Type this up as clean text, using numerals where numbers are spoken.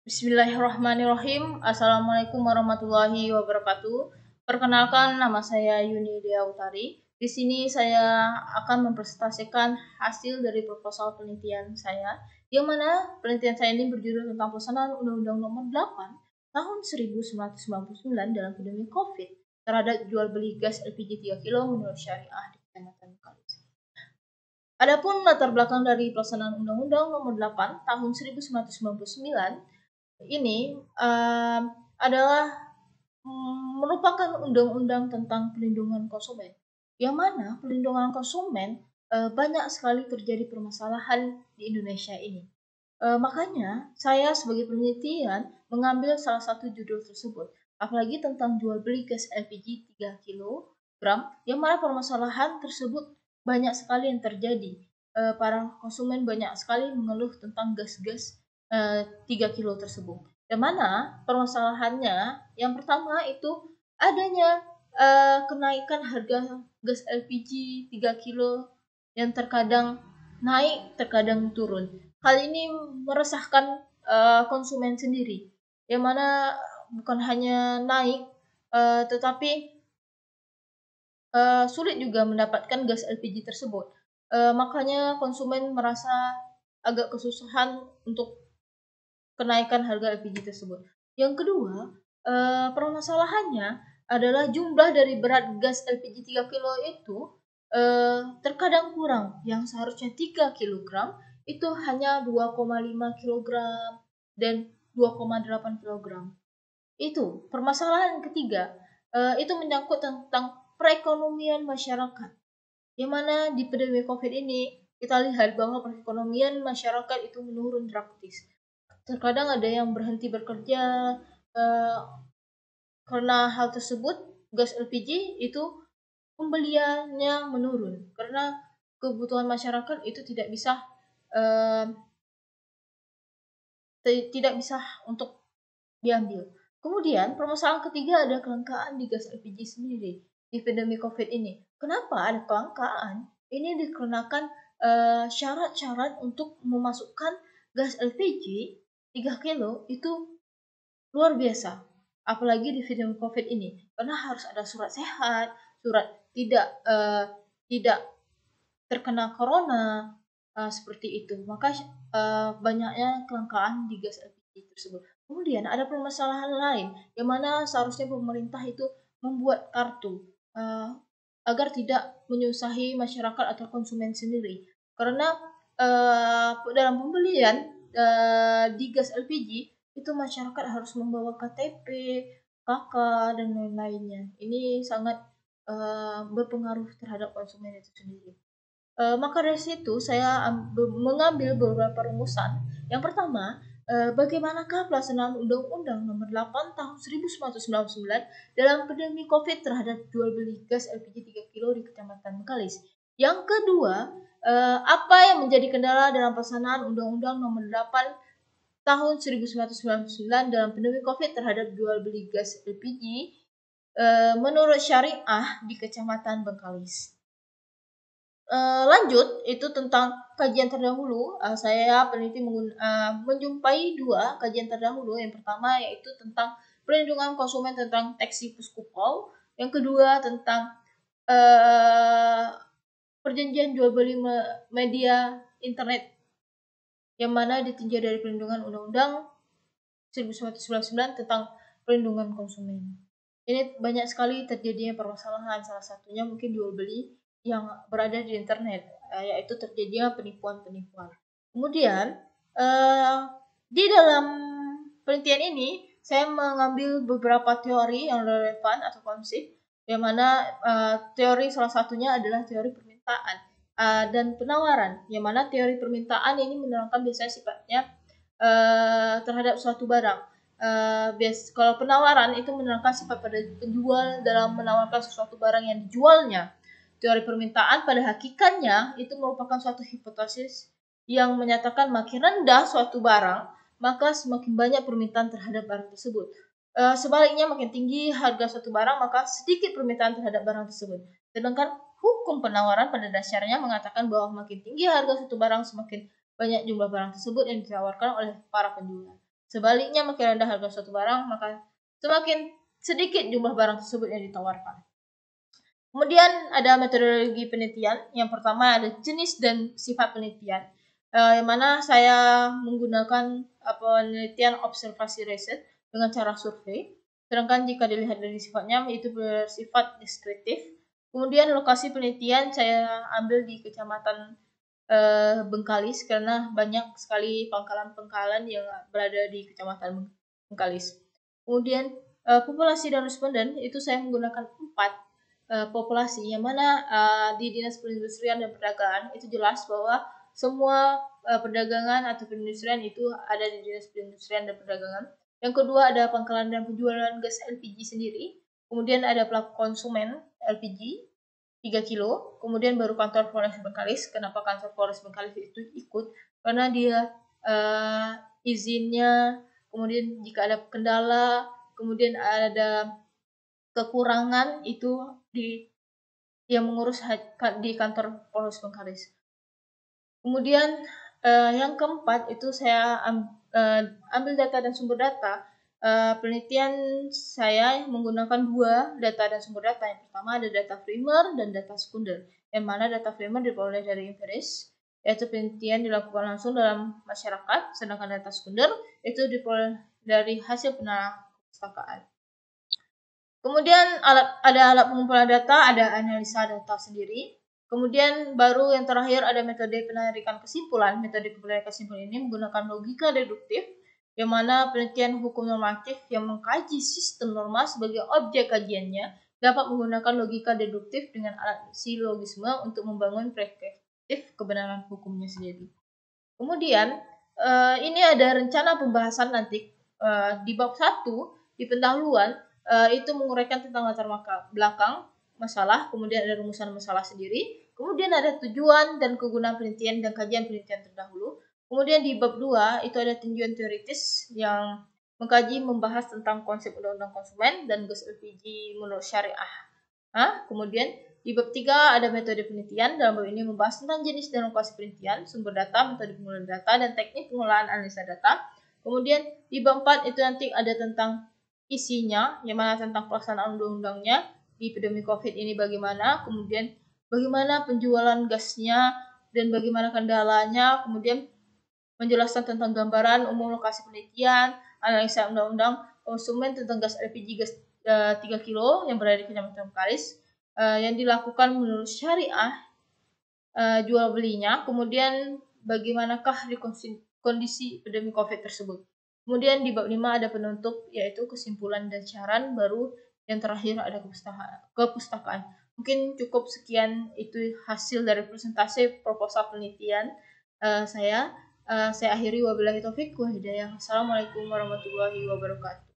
Bismillahirrahmanirrahim. Assalamualaikum warahmatullahi wabarakatuh. Perkenalkan, nama saya Yuni Dea Utari. Di sini saya akan mempresentasikan hasil dari proposal penelitian saya, yang mana penelitian saya ini berjudul tentang pelaksanaan Undang-Undang Nomor 8 Tahun 1999 dalam pandemi COVID terhadap jual beli gas LPG 3 kilo menurut syariah di Kecamatan Kalis. Adapun latar belakang dari pelaksanaan Undang-Undang Nomor 8 Tahun 1999 ini adalah merupakan undang-undang tentang perlindungan konsumen, yang mana perlindungan konsumen banyak sekali terjadi permasalahan di Indonesia ini. Makanya saya sebagai penelitian mengambil salah satu judul tersebut, apalagi tentang jual beli gas LPG 3 kilogram, yang mana permasalahan tersebut banyak sekali yang terjadi. Para konsumen banyak sekali mengeluh tentang gas-gas 3 kilo tersebut. Yang mana permasalahannya yang pertama itu adanya kenaikan harga gas LPG 3 kilo yang terkadang naik, terkadang turun. Hal ini meresahkan konsumen sendiri, yang mana bukan hanya naik, tetapi sulit juga mendapatkan gas LPG tersebut. Makanya konsumen merasa agak kesusahan untuk kenaikan harga LPG tersebut. Yang kedua, permasalahannya adalah jumlah dari berat gas LPG 3 kilo itu terkadang kurang. Yang seharusnya 3 kilogram itu hanya 2,5 kilogram dan 2,8 kilogram. Itu permasalahan ketiga, itu menyangkut tentang perekonomian masyarakat. Yang mana di pandemi COVID ini kita lihat bahwa perekonomian masyarakat itu menurun drastis. Terkadang ada yang berhenti bekerja karena hal tersebut. Gas LPG itu pembeliannya menurun karena kebutuhan masyarakat itu tidak bisa untuk diambil. Kemudian permasalahan ketiga ada kelangkaan di gas LPG sendiri di pandemi COVID ini. Kenapa ada kelangkaan? Ini dikarenakan syarat-syarat untuk memasukkan gas LPG 3 kilo itu luar biasa. Apalagi di pandemi COVID ini, karena harus ada surat sehat, surat tidak terkena corona, seperti itu. Maka banyaknya kelangkaan di gas LPG tersebut. Kemudian ada permasalahan lain, yang mana seharusnya pemerintah itu membuat kartu agar tidak menyusahi masyarakat atau konsumen sendiri. Karena dalam pembelian di gas LPG itu masyarakat harus membawa KTP, KK, dan lain-lainnya. Ini sangat berpengaruh terhadap konsumen itu sendiri. Maka dari situ saya mengambil beberapa rumusan. Yang pertama, bagaimanakah pelaksanaan Undang-Undang Nomor 8 Tahun 1999 dalam pandemi COVID terhadap jual beli gas LPG 3 kilo di Kecamatan Bekalis. Yang kedua, apa yang menjadi kendala dalam pelaksanaan Undang-Undang Nomor 8 Tahun 1999 dalam pandemi COVID terhadap jual beli gas LPG menurut syariah di Kecamatan Bengkalis. Lanjut, itu tentang kajian terdahulu. Saya peneliti menjumpai dua kajian terdahulu. Yang pertama yaitu tentang perlindungan konsumen tentang taksi puskupol. Yang kedua tentang perjanjian jual beli media internet, yang mana ditinjau dari perlindungan Undang-Undang 1999 tentang perlindungan konsumen. Ini banyak sekali terjadinya permasalahan, salah satunya mungkin jual beli yang berada di internet, yaitu terjadinya penipuan-penipuan. Kemudian di dalam penelitian ini saya mengambil beberapa teori yang relevan atau konsep, yang mana teori salah satunya adalah teori permintaan dan penawaran, yang mana teori permintaan ini menerangkan biasanya sifatnya terhadap suatu barang. Kalau penawaran itu menerangkan sifat pada penjual dalam menawarkan sesuatu barang yang dijualnya. Teori permintaan pada hakikatnya itu merupakan suatu hipotesis yang menyatakan makin rendah suatu barang, maka semakin banyak permintaan terhadap barang tersebut. Sebaliknya, makin tinggi harga suatu barang, maka sedikit permintaan terhadap barang tersebut. Sedangkan hukum penawaran pada dasarnya mengatakan bahwa makin tinggi harga suatu barang, semakin banyak jumlah barang tersebut yang ditawarkan oleh para penjual. Sebaliknya, makin rendah harga suatu barang, maka semakin sedikit jumlah barang tersebut yang ditawarkan. Kemudian ada metodologi penelitian. Yang pertama ada jenis dan sifat penelitian, yang mana saya menggunakan penelitian observasi riset dengan cara survei. Sedangkan jika dilihat dari sifatnya, itu bersifat deskriptif. Kemudian lokasi penelitian saya ambil di Kecamatan Bengkalis, karena banyak sekali pangkalan-pangkalan yang berada di Kecamatan Bengkalis. Kemudian populasi dan responden itu saya menggunakan 4 populasi, yang mana di Dinas Perindustrian dan Perdagangan itu jelas bahwa semua perdagangan atau perindustrian itu ada di Dinas Perindustrian dan Perdagangan. Yang kedua ada pangkalan dan penjualan gas LPG sendiri. Kemudian ada pelaku konsumen LPG 3 kilo. Kemudian baru kantor Polres Bengkalis. Kenapa kantor Polres Bengkalis itu ikut? Karena dia izinnya, kemudian jika ada kendala, kemudian ada kekurangan, itu yang mengurus di kantor Polres Bengkalis. Kemudian yang keempat itu saya ambil data dan sumber data. Penelitian saya menggunakan 2 data dan sumber data. Yang pertama ada data primer dan data sekunder, yang mana data primer diperoleh dari empiris, yaitu penelitian dilakukan langsung dalam masyarakat, sedangkan data sekunder itu diperoleh dari hasil penelitian perpustakaan. Kemudian ada alat pengumpulan data, ada analisa data sendiri. Kemudian baru yang terakhir ada metode penarikan kesimpulan. Metode penarikan kesimpulan ini menggunakan logika deduktif, yang mana penelitian hukum normatif yang mengkaji sistem norma sebagai objek kajiannya dapat menggunakan logika deduktif dengan alat silogisme untuk membangun perspektif kebenaran hukumnya sendiri. Kemudian ini ada rencana pembahasan nanti di bab 1 di pendahuluan. Itu menguraikan tentang latar belakang masalah, kemudian ada rumusan masalah sendiri, kemudian ada tujuan dan kegunaan penelitian dan kajian penelitian terdahulu. Kemudian di bab 2 itu ada tinjauan teoritis yang mengkaji membahas tentang konsep undang-undang konsumen dan gas LPG menurut syariah. Kemudian di bab 3 ada metode penelitian. Dalam bab ini membahas tentang jenis dan lokasi penelitian, sumber data, metode pengolahan data, dan teknik pengolahan analisa data. Kemudian di bab 4 itu nanti ada tentang isinya, yang mana tentang pelaksanaan undang-undangnya di epidemi COVID ini bagaimana, kemudian bagaimana penjualan gasnya dan bagaimana kendalanya, kemudian menjelaskan tentang gambaran umum lokasi penelitian, analisa undang-undang konsumen tentang gas LPG gas 3 kilo yang berada di Kecamatan Bengkalis, yang dilakukan menurut syariah jual belinya, kemudian bagaimanakah kondisi epidemi COVID tersebut. Kemudian di bab 5 ada penutup, yaitu kesimpulan dan saran, baru yang terakhir ada kepustakaan. Mungkin cukup sekian itu hasil dari presentasi proposal penelitian saya. Saya akhiri, wabillahi taufik wa hidayah. Assalamualaikum warahmatullahi wabarakatuh.